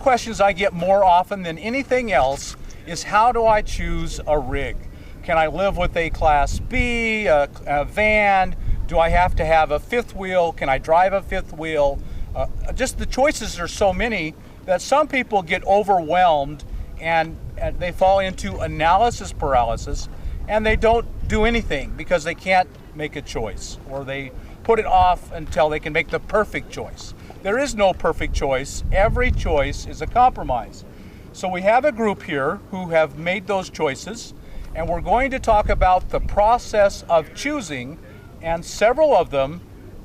Questions I get more often than anything else is, how do I choose a rig? Can I live with a Class B, a van? Do I have to have a fifth wheel? Can I drive a fifth wheel? Just the choices are so many that some people get overwhelmed and they fall into analysis paralysis, and they don't do anything because they can't make a choice, or they put it off until they can make the perfect choice. There is no perfect choice. Every choice is a compromise. So we have a group here who have made those choices, and we're going to talk about the process of choosing, and several of them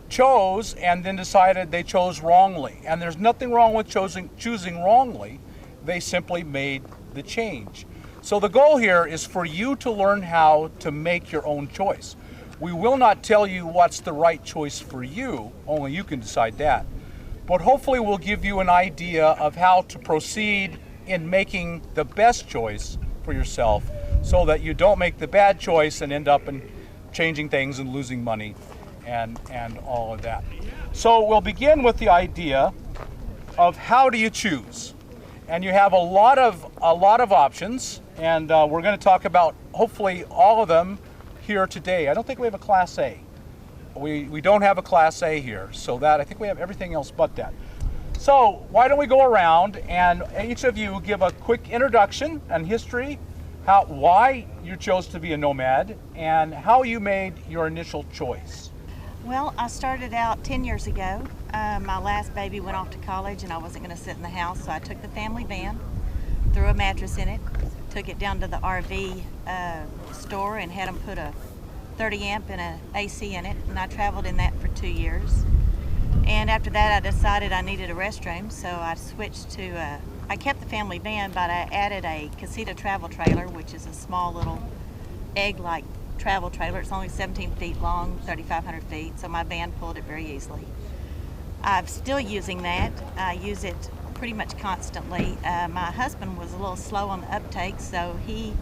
chose and then decided they chose wrongly. And there's nothing wrong with choosing wrongly. They simply made the change. So the goal here is for you to learn how to make your own choice. We will not tell you what's the right choice for you, only you can decide that. But hopefully we'll give you an idea of how to proceed in making the best choice for yourself, so that you don't make the bad choice and end up in changing things and losing money and all of that. So we'll begin with the idea of, how do you choose? And you have a lot of options, and we're going to talk about hopefully all of them here today. I don't think we have a Class A. We don't have a Class A here, so that I think we have everything else but that. So why don't we go around and each of you give a quick introduction and history, why you chose to be a nomad, and how you made your initial choice. Well, I started out 10 years ago. My last baby went off to college and I wasn't going to sit in the house, so I took the family van, threw a mattress in it, took it down to the RV store and had them put a 30 amp and an AC in it, and I traveled in that for 2 years. And after that I decided I needed a restroom, so I switched to, I kept the family van, but I added a casita travel trailer, which is a small little egg-like travel trailer. It's only 17 feet long, 3,500 feet, so my van pulled it very easily. I'm still using that. I use it pretty much constantly. My husband was a little slow on the uptake, so he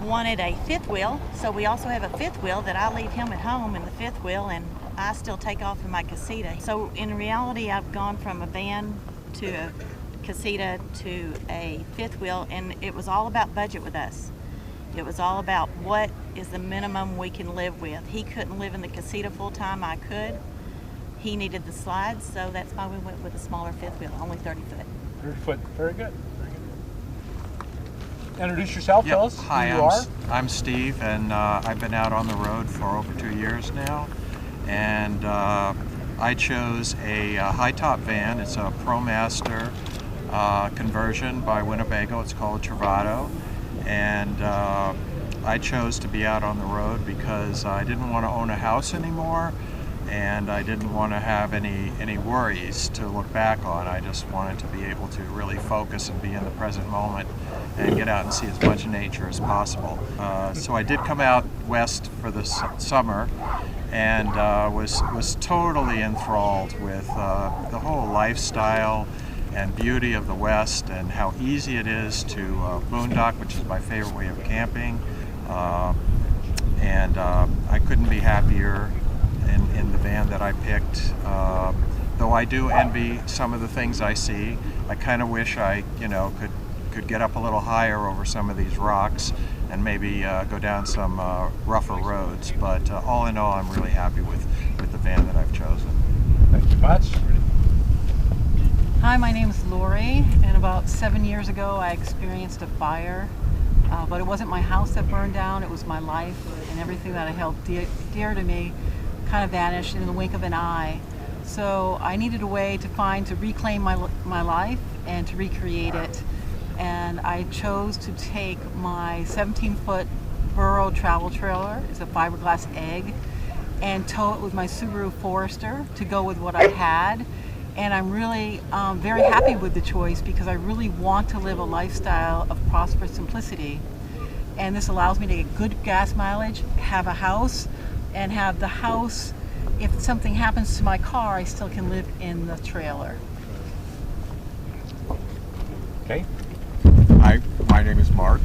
wanted a fifth wheel, so we also have a fifth wheel that I leave him at home in the fifth wheel, and I still take off in my casita. So in reality, I've gone from a van to a casita to a fifth wheel, and it was all about budget with us. It was all about what is the minimum we can live with. He couldn't live in the casita full time, I could. He needed the slides, so that's why we went with a smaller fifth wheel, only 30 foot. 30 foot, very good. Introduce yourself, tell us Hi, who you are. I'm Steve, and I've been out on the road for over 2 years now. And I chose a high-top van. It's a ProMaster conversion by Winnebago. It's called a Travato. And I chose to be out on the road because I didn't want to own a house anymore, and I didn't want to have any worries to look back on. I just wanted to be able to really focus and be in the present moment and get out and see as much nature as possible. So I did come out west for the summer, and was totally enthralled with the whole lifestyle and beauty of the West, and how easy it is to boondock, which is my favorite way of camping. And I couldn't be happier in the van that I picked. Though I do envy some of the things I see. I kind of wish I, could get up a little higher over some of these rocks and maybe go down some rougher roads. But all in all, I'm really happy with the van that I've chosen. Thank you much. Hi, my name is Lori, and about 7 years ago I experienced a fire, but it wasn't my house that burned down, it was my life, and everything that I held dear to me kind of vanished in the wink of an eye. So I needed a way to reclaim my life and to recreate it, and I chose to take my 17-foot Burro travel trailer, it's a fiberglass egg, and tow it with my Subaru Forester to go with what I had. And I'm really very happy with the choice, because I really want to live a lifestyle of prosperous simplicity. And this allows me to get good gas mileage, have a house, and have the house, if something happens to my car, I still can live in the trailer. Okay. Hi, my name is Mark.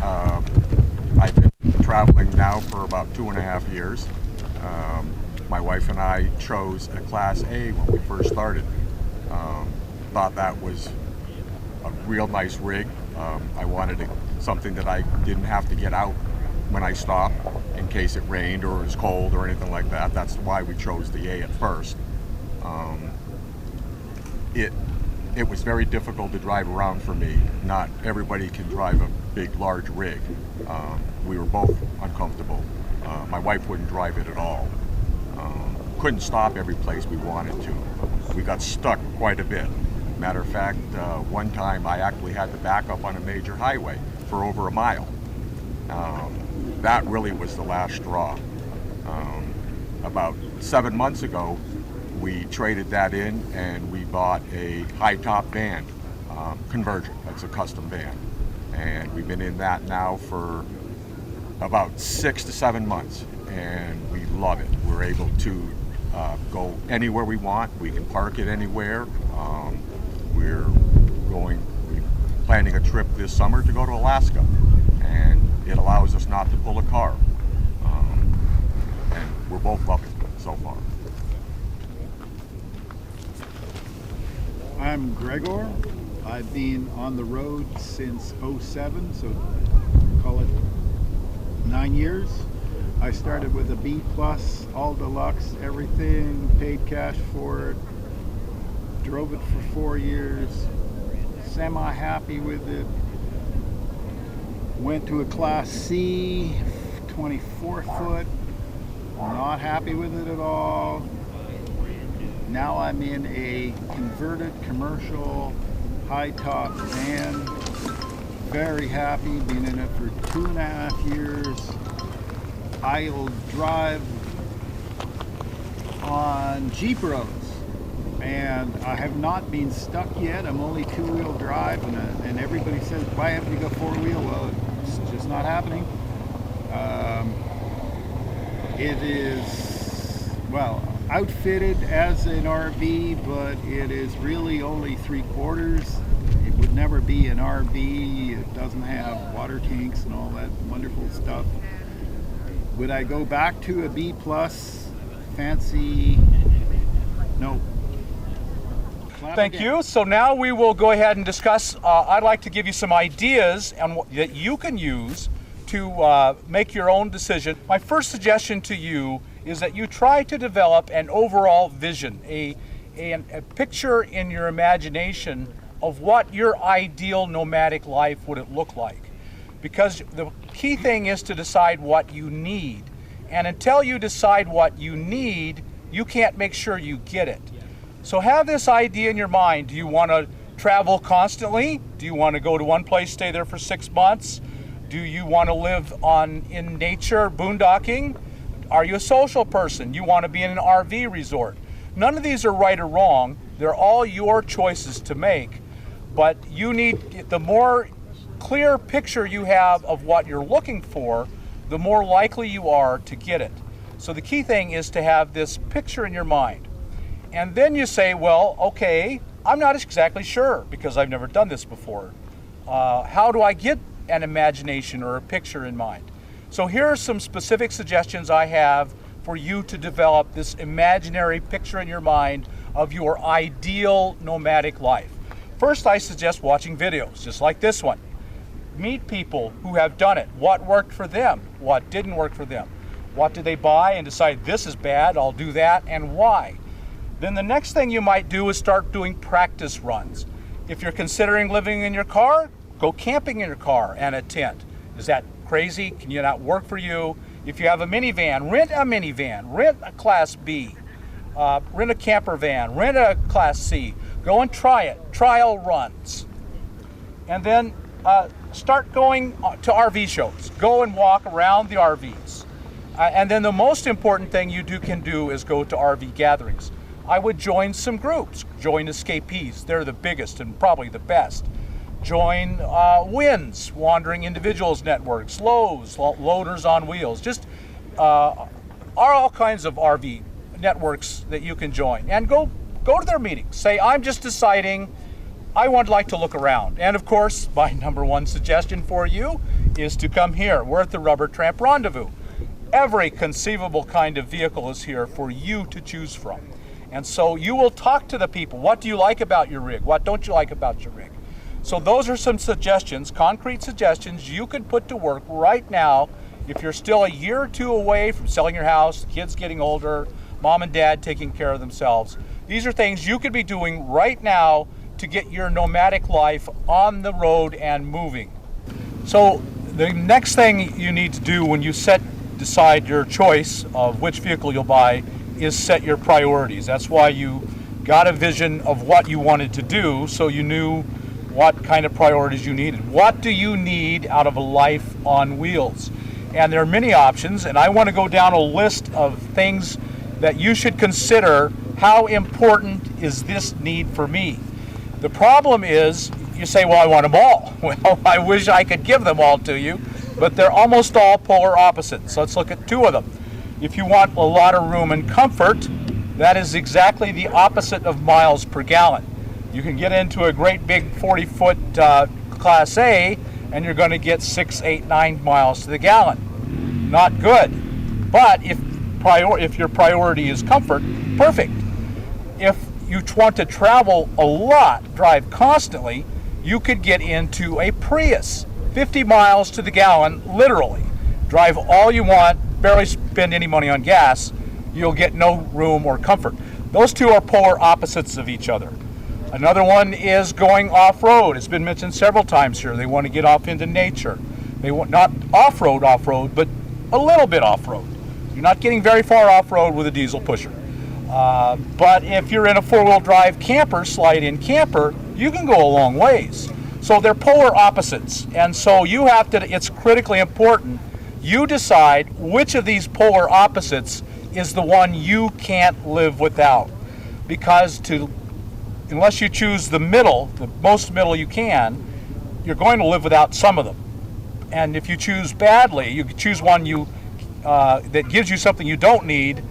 I've been traveling now for about 2.5 years. My wife and I chose a Class A when we first started. Thought that was a real nice rig. I wanted something that I didn't have to get out when I stopped in case it rained or it was cold or anything like that. That's why we chose the A at first. It was very difficult to drive around for me. Not everybody can drive a big, large rig. We were both uncomfortable. My wife wouldn't drive it at all. Couldn't stop every place we wanted to. We got stuck quite a bit. Matter of fact, one time I actually had to back up on a major highway for over a mile. That really was the last straw. About 7 months ago, we traded that in and we bought a high-top van, conversion. That's a custom van. And we've been in that now for about 6 to 7 months, and we love it. We're able to go anywhere we want. We can park it anywhere. We're planning a trip this summer to go to Alaska, and it allows us not to pull a car. And we're both loving it so far. I'm Gregor. I've been on the road since '07, so call it 9 years. I started with a B+, all deluxe, everything, paid cash for it, drove it for 4 years, semi-happy with it. Went to a Class C, 24 foot, not happy with it at all. Now I'm in a converted commercial high-top van. Very happy, been in it for 2.5 years. I'll drive on Jeep roads, and I have not been stuck yet. I'm only 2-wheel drive, and everybody says, why haven't you got 4-wheel? Well, it's just not happening. It is, well, outfitted as an RV, but it is really only 3/4. It would never be an RV. It doesn't have water tanks and all that wonderful stuff. Would I go back to a B+, fancy? No. Thank you. So now we will go ahead and discuss. I'd like to give you some ideas that you can use to make your own decision. My first suggestion to you is that you try to develop an overall vision, a picture in your imagination of what your ideal nomadic life would it look like. Because the key thing is to decide what you need. And until you decide what you need, you can't make sure you get it. So have this idea in your mind. Do you want to travel constantly? Do you want to go to one place, stay there for 6 months? Do you want to live in nature, boondocking? Are you a social person? You want to be in an RV resort? None of these are right or wrong. They're all your choices to make. But you need, the more clear picture you have of what you're looking for, the more likely you are to get it. So the key thing is to have this picture in your mind. And then you say, well, okay, I'm not exactly sure because I've never done this before. How do I get an imagination or a picture in mind? So here are some specific suggestions I have for you to develop this imaginary picture in your mind of your ideal nomadic life. First, I suggest watching videos, just like this one. Meet people who have done it. What worked for them? What didn't work for them? What did they buy and decide, this is bad, I'll do that, and why? Then the next thing you might do is start doing practice runs. If you're considering living in your car, go camping in your car and a tent. Is that crazy? Can you not work for you? If you have a minivan, rent a minivan, rent a Class B, rent a camper van, rent a Class C. Go and try it, trial runs. And then start going to RV shows. Go and walk around the RVs. And then the most important thing you can do is go to RV gatherings. I would join some groups. Join escapees. They're the biggest and probably the best. Join WINS, Wandering Individuals Networks, LOWs, Loaders on Wheels. Just are all kinds of RV networks that you can join. And go to their meetings. Say, I'm just deciding I would like to look around. And of course, my number one suggestion for you is to come here. We're at the Rubber Tramp Rendezvous. Every conceivable kind of vehicle is here for you to choose from. And so you will talk to the people. What do you like about your rig? What don't you like about your rig? So those are some suggestions, concrete suggestions you could put to work right now if you're still a year or two away from selling your house, kids getting older, mom and dad taking care of themselves. These are things you could be doing right now to get your nomadic life on the road and moving. So the next thing you need to do when you decide your choice of which vehicle you'll buy is set your priorities. That's why you got a vision of what you wanted to do, so you knew what kind of priorities you needed. What do you need out of a life on wheels? And there are many options, and I want to go down a list of things that you should consider. How important is this need for me? The problem is, you say, well, I want them all. Well, I wish I could give them all to you, but they're almost all polar opposites. So let's look at two of them. If you want a lot of room and comfort, that is exactly the opposite of miles per gallon. You can get into a great big 40-foot Class A, and you're going to get 6, 8, 9 miles to the gallon. Not good. But if your priority is comfort, perfect. If you want to travel a lot, drive constantly, you could get into a Prius. 50 miles to the gallon, literally. Drive all you want, barely spend any money on gas. You'll get no room or comfort. Those two are polar opposites of each other. Another one is going off-road. It's been mentioned several times here. They want to get off into nature. They want not off-road, but a little bit off-road. You're not getting very far off-road with a diesel pusher. But if you're in a four-wheel drive camper, slide-in camper, you can go a long ways. So they're polar opposites. And so it's critically important you decide which of these polar opposites is the one you can't live without. Because unless you choose the middle, the most middle you can, you're going to live without some of them. And if you choose badly, you choose one that gives you something you don't need,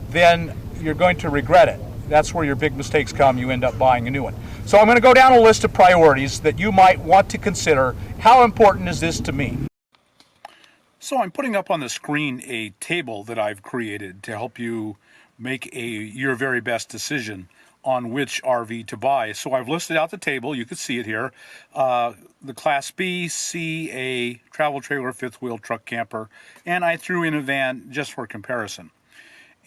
then you're going to regret it. That's where your big mistakes come. You end up buying a new one. So I'm going to go down a list of priorities that you might want to consider. How important is this to me? So I'm putting up on the screen a table that I've created to help you make your very best decision on which RV to buy. So I've listed out the table. You can see it here. The Class B, C, A, travel trailer, fifth wheel, truck, camper, and I threw in a van just for comparison.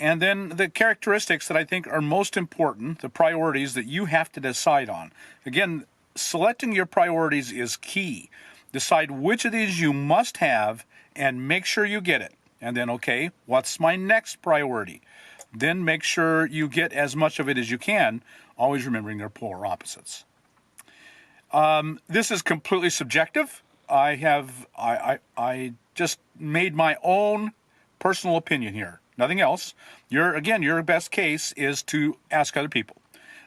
And then the characteristics that I think are most important, the priorities that you have to decide on. Again, selecting your priorities is key. Decide which of these you must have and make sure you get it. And then, okay, what's my next priority? Then make sure you get as much of it as you can, always remembering they're polar opposites. This is completely subjective. I just made my own personal opinion here. Nothing else. Your best case is to ask other people.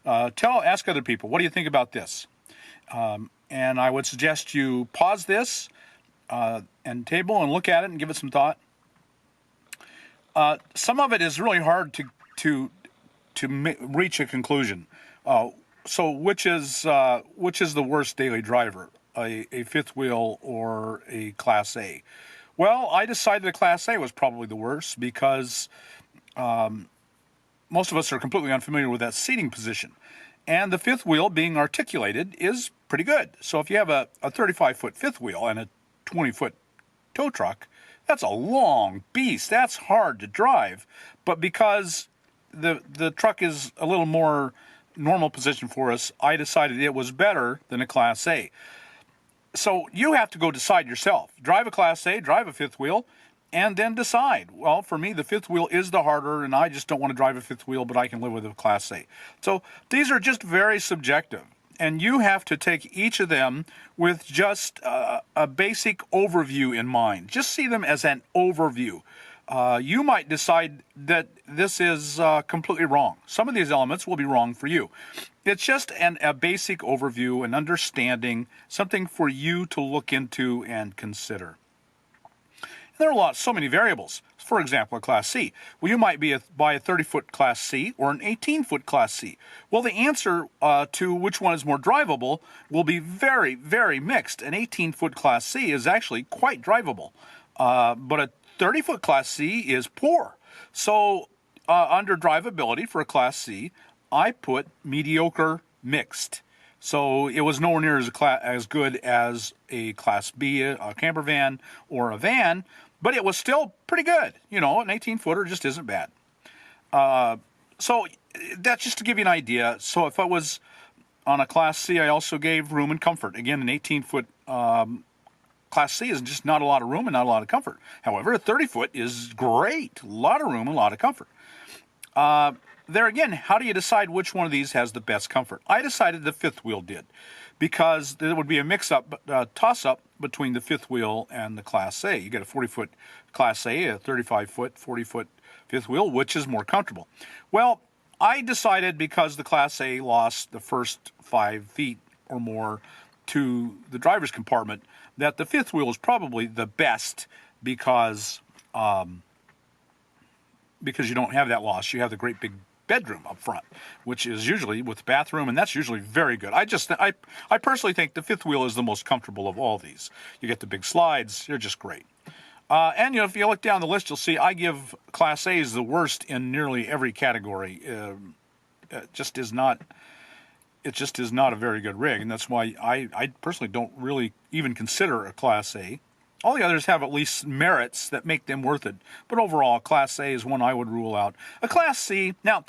Ask other people, what do you think about this? And I would suggest you pause this and table and look at it and give it some thought. Some of it is really hard to reach a conclusion. So which is the worst daily driver, a fifth wheel or a Class A? Well, I decided the Class A was probably the worst because most of us are completely unfamiliar with that seating position. And the fifth wheel being articulated is pretty good. So if you have a 35-foot fifth wheel and a 20-foot tow truck, that's a long beast. That's hard to drive. But because the truck is a little more normal position for us, I decided it was better than a Class A. So you have to go decide yourself. Drive a Class A, drive a fifth wheel, and then decide. Well, for me, the fifth wheel is the harder, and I just don't want to drive a fifth wheel, but I can live with a Class A. So these are just very subjective, and you have to take each of them with just a basic overview in mind. Just see them as an overview. You might decide that this is completely wrong. Some of these elements will be wrong for you. It's just a basic overview, an understanding, something for you to look into and consider. There are so many variables. For example, a Class C. Well, you might buy a 30-foot Class C or an 18-foot Class C. Well, the answer to which one is more drivable will be very, very mixed. An 18-foot Class C is actually quite drivable, but a 30-foot Class C is poor. So under drivability for a Class C, I put mediocre mixed. So it was nowhere near as good as a Class B, a camper van, or a van, but it was still pretty good. You know, an 18-footer just isn't bad. So that's just to give you an idea. So if I was on a Class C, I also gave room and comfort. Again, an 18-foot Class C is just not a lot of room and not a lot of comfort. However, a 30-foot is great. A lot of room and a lot of comfort. There again, how do you decide which one of these has the best comfort? I decided the fifth wheel did, because there would be a mix-up, toss-up between the fifth wheel and the Class A. You get a 40-foot Class A, a 35-foot, 40-foot fifth wheel, which is more comfortable. Well, I decided because the Class A lost the first 5 feet or more to the driver's compartment, that the fifth wheel is probably the best because you don't have that loss. You have the great big bedroom up front, which is usually with bathroom, and that's usually very good. I personally think the fifth wheel is the most comfortable of all these. You get the big slides; they're just great. And you know, if you look down the list, you'll see I give Class A's the worst in nearly every category. It just is not a very good rig, and that's why I personally don't really even consider a Class A. All the others have at least merits that make them worth it, but overall, Class A is one I would rule out. A Class C, now,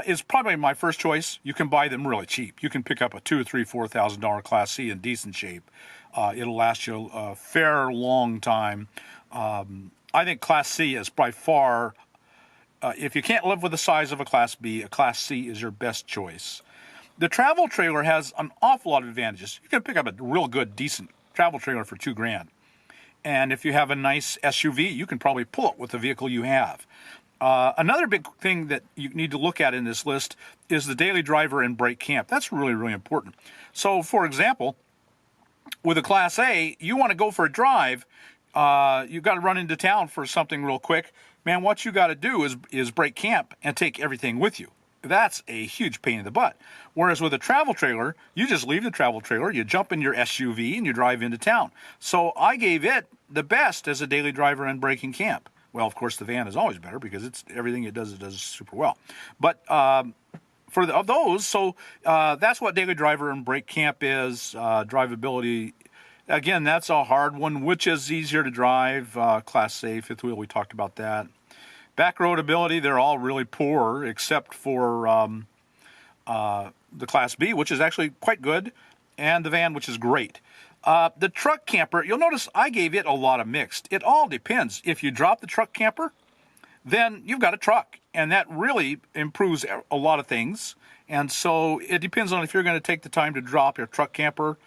is probably my first choice. You can buy them really cheap. You can pick up a $2,000, $3,000, $4,000 Class C in decent shape. It'll last you a fair long time. I think Class C is by far, if you can't live with the size of a Class B, a Class C is your best choice. The travel trailer has an awful lot of advantages. You can pick up a real good, decent travel trailer for $2,000. And if you have a nice SUV, you can probably pull it with the vehicle you have. Another big thing that you need to look at in this list is the daily driver and brake camp. That's really, really important. So, for example, with a Class A, you want to go for a drive. You've got to run into town for something real quick. Man, what you got to do is break camp and take everything with you. That's a huge pain in the butt. Whereas with a travel trailer, you just leave the travel trailer, you jump in your SUV, and you drive into town. So I gave it the best as a daily driver and breaking camp. Well, of course, the van is always better because it's everything it does super well. But of those, so that's what daily driver and brake camp is. Drivability, again, that's a hard one. Which is easier to drive? Class A, fifth wheel, we talked about that. Backroad ability, they're all really poor except for the Class B, which is actually quite good, and the van, which is great. The truck camper, you'll notice I gave it a lot of mixed. It all depends. If you drop the truck camper, then you've got a truck, and that really improves a lot of things. And so it depends on if you're going to take the time to drop your truck camper.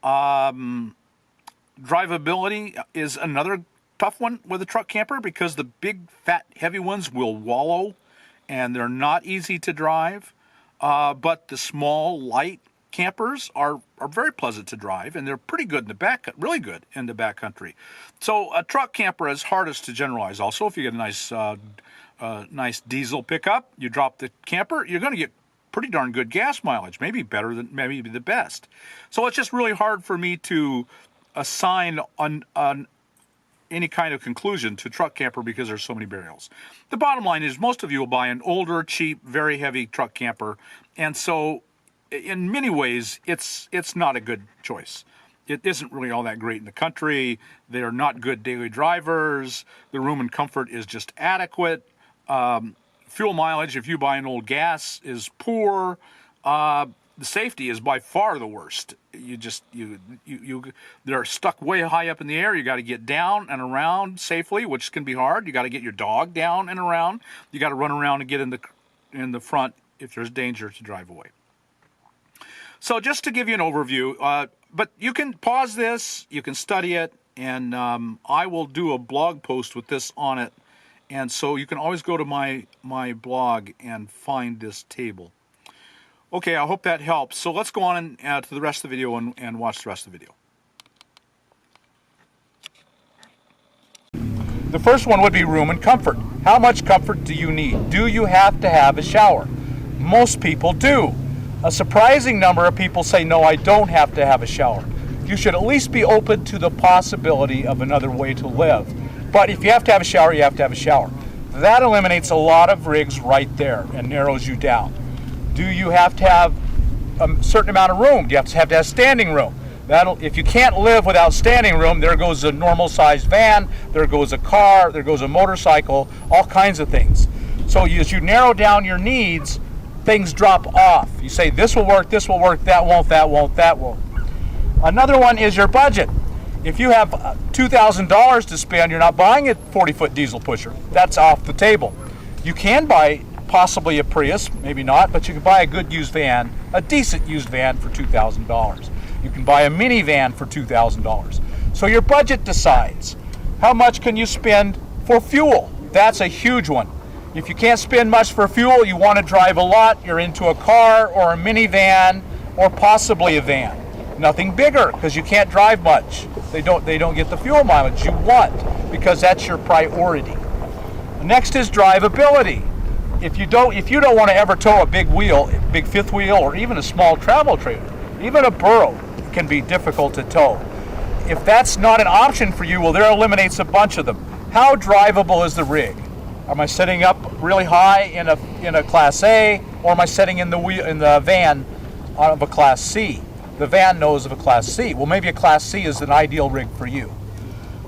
Drivability is another tough one with a truck camper because the big, fat, heavy ones will wallow, and they're not easy to drive. But the small, light campers are very pleasant to drive, and they're pretty good in the back, really good in the backcountry. So a truck camper is hardest to generalize. Also, if you get a nice diesel pickup, you drop the camper, you're going to get pretty darn good gas mileage, maybe better than maybe the best. So it's just really hard for me to assign on any kind of conclusion to truck camper because there's so many burials. The bottom line is most of you will buy an older, cheap, very heavy truck camper, and so in many ways it's not a good choice. It isn't really all that great in the country. They're not good daily drivers. The room and comfort is just adequate. Fuel mileage, if you buy an old gas, is poor. The safety is by far the worst. They're stuck way high up in the air. You got to get down and around safely, which can be hard. You got to get your dog down and around. You got to run around and get in the front if there's danger to drive away. So just to give you an overview, but you can pause this, you can study it, and I will do a blog post with this on it. And so you can always go to my blog and find this table. Okay, I hope that helps. So let's go on to the rest of the video and watch the rest of the video. The first one would be room and comfort. How much comfort do you need? Do you have to have a shower? Most people do. A surprising number of people say, no, I don't have to have a shower. You should at least be open to the possibility of another way to live. But if you have to have a shower, you have to have a shower. That eliminates a lot of rigs right there and narrows you down. Do you have to have a certain amount of room. You have to have standing room. If you can't live without standing room, there goes a normal sized van, there goes a car, there goes a motorcycle, all kinds of things. So as you narrow down your needs, things drop off. You say this will work, that won't, that won't, that won't. Another one is your budget. If you have $2,000 to spend, you're not buying a 40-foot diesel pusher. That's off the table. You can buy possibly a Prius, maybe not, but you can buy a good used van, a decent used van for $2,000. You can buy a minivan for $2,000. So your budget decides. How much can you spend for fuel? That's a huge one. If you can't spend much for fuel, you want to drive a lot, you're into a car or a minivan or possibly a van. Nothing bigger, because you can't drive much. They don't get the fuel mileage you want, because that's your priority. Next is drivability. If you don't want to ever tow a big wheel, big fifth wheel, or even a small travel trailer, even a burro can be difficult to tow. If that's not an option for you, well, there eliminates a bunch of them. How drivable is the rig? Am I setting up really high in a Class A, or am I setting in the van of a Class C? The van knows of a Class C. Well, maybe a Class C is an ideal rig for you.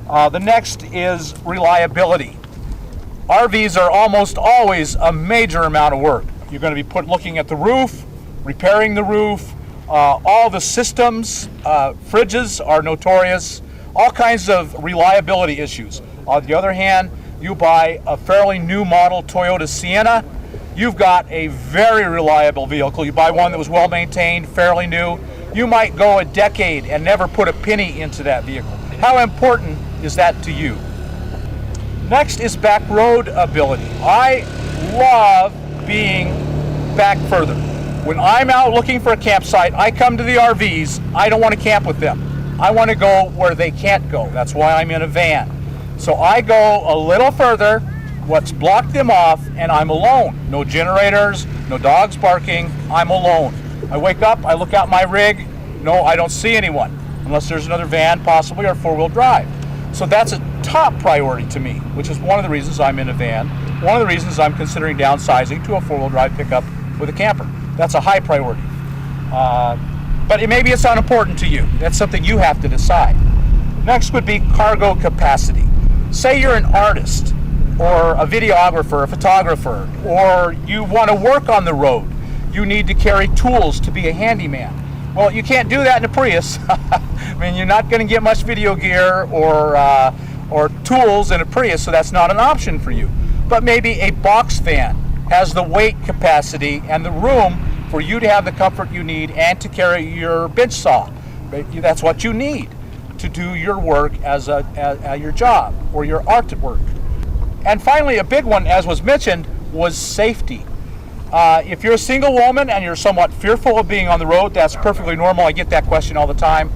The next is reliability. RVs are almost always a major amount of work. You're going to be looking at the roof, repairing the roof, all the systems, fridges are notorious, all kinds of reliability issues. On the other hand, you buy a fairly new model Toyota Sienna, you've got a very reliable vehicle. You buy one that was well maintained, fairly new, you might go a decade and never put a penny into that vehicle. How important is that to you? Next is back road ability. I love being back further. When I'm out looking for a campsite, I come to the RVs. I don't want to camp with them. I want to go where they can't go. That's why I'm in a van. So I go a little further, what's blocked them off, and I'm alone. No generators, no dogs barking, I'm alone. I wake up, I look out my rig, no, I don't see anyone, unless there's another van possibly or four-wheel drive. So that's a top priority to me, which is one of the reasons I'm in a van, one of the reasons I'm considering downsizing to a four-wheel drive pickup with a camper. That's a high priority. But maybe it's unimportant to you. That's something you have to decide. Next would be cargo capacity. Say you're an artist, or a videographer, a photographer, or you want to work on the road. You need to carry tools to be a handyman. Well, you can't do that in a Prius. I mean, you're not going to get much video gear or tools in a Prius, so that's not an option for you. But maybe a box van has the weight capacity and the room for you to have the comfort you need and to carry your bench saw. That's what you need to do your work as your job or your artwork. And finally, a big one, as was mentioned, was safety. If you're a single woman and you're somewhat fearful of being on the road, that's perfectly normal. I get that question all the time.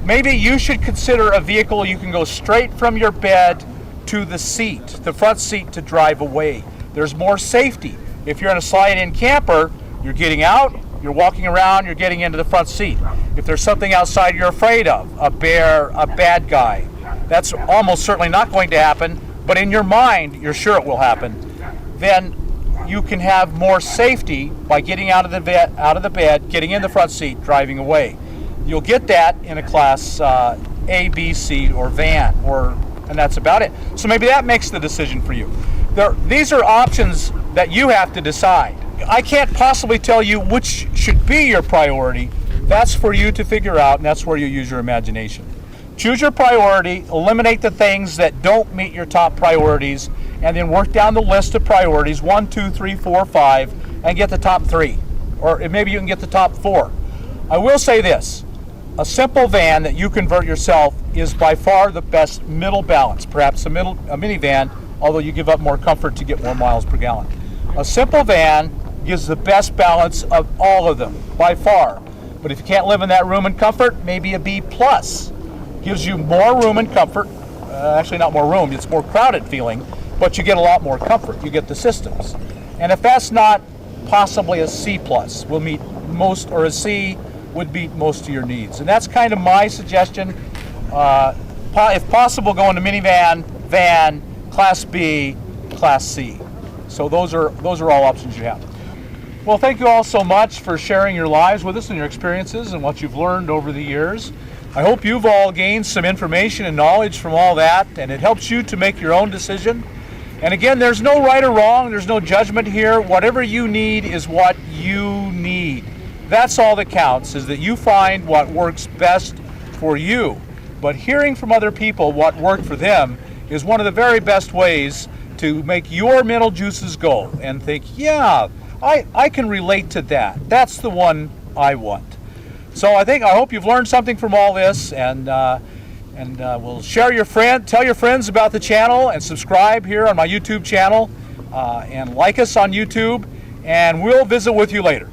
Maybe you should consider a vehicle you can go straight from your bed to the seat, the front seat, to drive away. There's more safety. If you're in a slide-in camper, you're getting out, you're walking around, you're getting into the front seat. If there's something outside you're afraid of, a bear, a bad guy, that's almost certainly not going to happen, but in your mind, you're sure it will happen. Then you can have more safety by getting out of the bed, getting in the front seat, driving away. You'll get that in a Class A, B, C, or van, and that's about it. So maybe that makes the decision for you. These are options that you have to decide. I can't possibly tell you which should be your priority. That's for you to figure out, and that's where you use your imagination. Choose your priority, eliminate the things that don't meet your top priorities, and then work down the list of priorities, 1, 2, 3, 4, 5, and get the top 3. Or maybe you can get the top 4. I will say this, a simple van that you convert yourself is by far the best middle balance, perhaps a minivan, although you give up more comfort to get more miles per gallon. A simple van gives the best balance of all of them, by far. But if you can't live in that room and comfort, maybe a B+. Gives you more room and comfort, actually not more room, it's more crowded feeling, but you get a lot more comfort, you get the systems. And if that's not, possibly a C+, will meet most, or a C would meet most of your needs. And that's kind of my suggestion. If possible, go into minivan, van, Class B, Class C. So those are all options you have. Well, thank you all so much for sharing your lives with us and your experiences and what you've learned over the years. I hope you've all gained some information and knowledge from all that, and it helps you to make your own decision. And again, there's no right or wrong, there's no judgment here. Whatever you need is what you need. That's all that counts, is that you find what works best for you. But hearing from other people what worked for them is one of the very best ways to make your mental juices go and think, yeah, I can relate to that. That's the one I want. So I hope you've learned something from all this, and we'll tell your friends about the channel, and subscribe here on my YouTube channel, and like us on YouTube, and we'll visit with you later.